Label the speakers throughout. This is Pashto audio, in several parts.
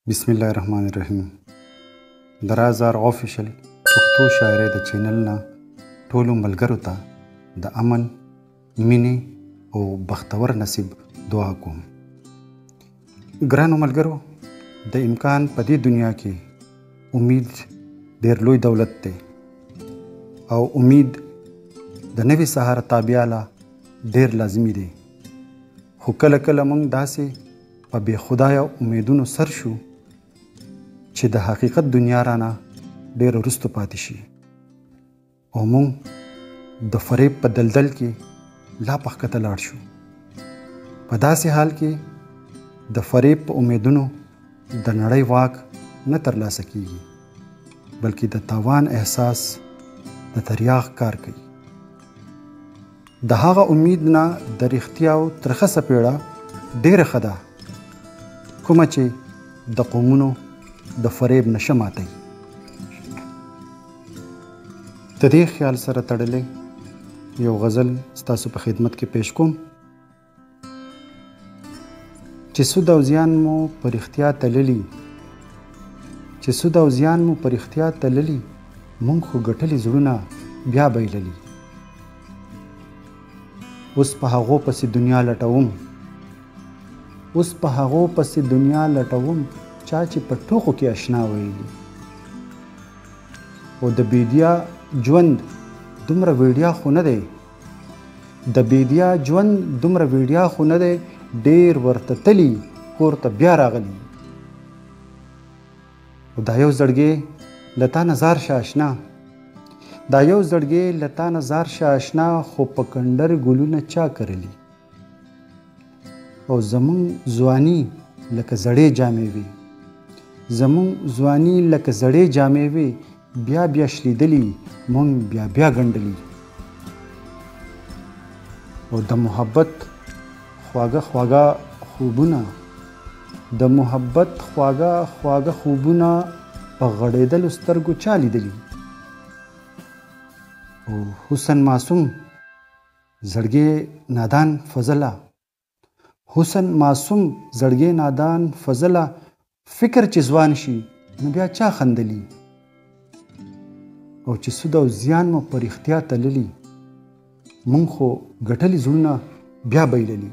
Speaker 1: بسم الله الرحمن الرحیم. د رازار آفیشل پښتو شاعرۍ د چینل نه ټولو ملګرو ته د امن، مینې او بختور نصیب دعا کوم. ګرانو ملګرو، د امکان په دې دنیا کې امید ډېر لوی دولت دی او امید د نوي سهار تابعاله ډېر لازمي دی. خو کله کله موږ داسې په بې خدایه امیدونو سر شو چې د حقیقت دنیا رانه ډېر وروسته پاتې شي او موږ د فریب په دلدل کې لا پښکته لاړ شو. په داسې حال کې د فریب په امیدونو د نړۍ واک نه ترلاسه کیږي، بلکې د تاوان احساس د تریاق کار کوي. د هغه امید نه د رښتیاو ترخه څپېړه ډېره ښه ده، کومه چې د قومونو د فریب نشه ماتوي. د دې خیال سره تړلی یو غزل ستاسو په خدمت کې پیش کوم چې سود او زیان مو په رښتیا تللي، چې سود او زیان مو په رښتیا تللي، مونږ خو ګټلي زړونه بیا بایللي. اوس په هغو پسې دنیا لټوم، اوس په هغو پسې دنیا لټوم، چا چې په ټوکو کې اشنا ویلي. او د بیدیا ژوند دومره ویډیا خو نه دی، د بیدیا ژوند دومره ویډیا خو نه دی، ډېر ورته تلي کور ته بیا راغلی. او دا یو زړګی له تا نظار شه اشنا، دا یو زړګی له تا نظار شه اشنا، خو په کنډر ګلونه چا کرلي. او زمون ځواني لکه زړې جامې وي، زمون ځواني لکه زړې جامې وي، بیا بیا شلیدلي مونږ بیا بیا ګنډلي. او د محبت خواږه خواږه خوبونه، د محبت خواږه خواږه خوبونه په غړېدلو سترګو چا لیدلي. او حسن معصوم زړګی نادان فضله، حسن معصوم زړګی نادان فضله، فکر چې ځوان شي نو بیا چا خندلي. او چې سود او زیان مو په رښتیا تللي، مونږ خو ګټلي زړونه بیا بایللي.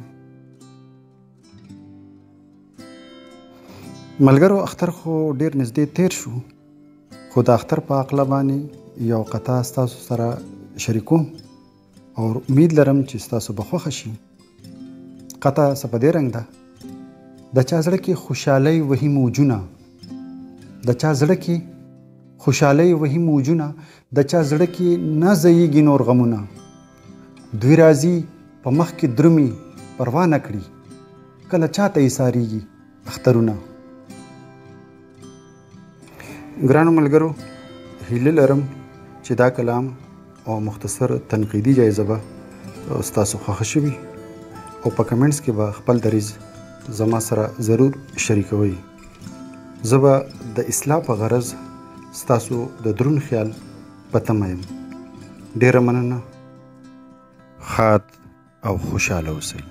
Speaker 1: ملګرو، اختر خو ډېر نږدې تیر شو، خو د اختر په عقله باندې یو قطعه ستاسو سره شریکوم او امید لرم چې ستاسو به خوښه شي. قطعه څه په دې رنګ ده: د چا زړه کې خوشحالۍ وهي موجونه، د چا زړه کې خوشحالۍ وهي موجونه، د چا زړه کې نه ځایږي نور غمونه، دوی راځي په مخ کې درومي پروا نه کړي، کله چاته ایسارېږي اخترونه. ګرانو ملګرو، هیله لرم چې دا کلام او مختصر تنقیدي جایزه به ستاسو خوښه شوي او په کمنټس کې به خپل دریځ زما سره ضرور شریکوئ. زه به د اصلاح په غرض ستاسو د دروند خیال په تمه یم. ډېره مننه. ښاد او خوشحاله اوسئ.